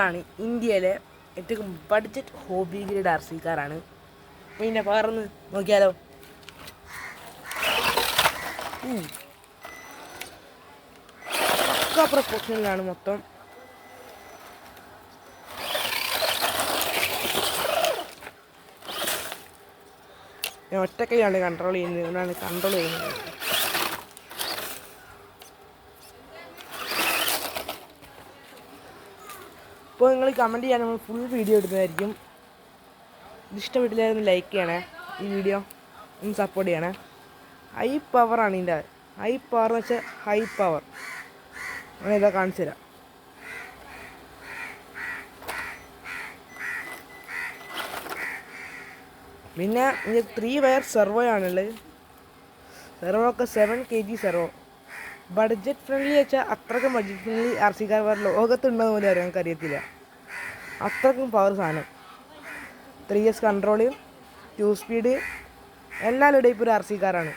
ആണ് ഇന്ത്യയിലെ ഏറ്റവും budget hobby grade R C കാറാണ്. പിന്നെ പകർന്ന് നോക്കിയാലോ. പക്ക പ്രൊപ്പോഷനിലാണ് മൊത്തം. ഞാൻ ഒറ്റക്കൈയാണ് കൺട്രോൾ ചെയ്യുന്നത്, അതുകൊണ്ടാണ് കൺട്രോൾ ചെയ്യുന്നത്. ഇപ്പോൾ നിങ്ങൾ കമൻറ്റ് ചെയ്യാൻ നമ്മൾ ഫുൾ വീഡിയോ ഇടുന്നതായിരിക്കും. ഇഷ്ടപ്പെട്ടില്ലായിരുന്നു ലൈക്ക് ചെയ്യണേ, ഈ വീഡിയോ ഒന്ന് സപ്പോർട്ട് ചെയ്യണേ. ഹൈ പവറാണ് ഇതിൻ്റെ. ഹൈ പവർ എന്ന് വെച്ചാൽ ഹൈ പവർ. അങ്ങനെ ഇതാ കാണിച്ചു തരാം. പിന്നെ ഇത് 3 വയർ സെർവോ ആണുള്ളത്. സെർവോ ഒക്കെ 7 kg സെർവോ. ബഡ്ജറ്റ് ഫ്രണ്ട്ലി വെച്ചാൽ അത്രയ്ക്കും budget friendly R C car വേറെ ലോകത്തുണ്ടെന്ന് പോലും അറിയാൻ അറിയത്തില്ല. അത്രയ്ക്കും പവർ സാധനം. 3S കൺട്രോള്, 2 സ്പീഡ്, എല്ലാവരുടെയും ഇപ്പോൾ ഒരു ആർ സി കാറാണ്.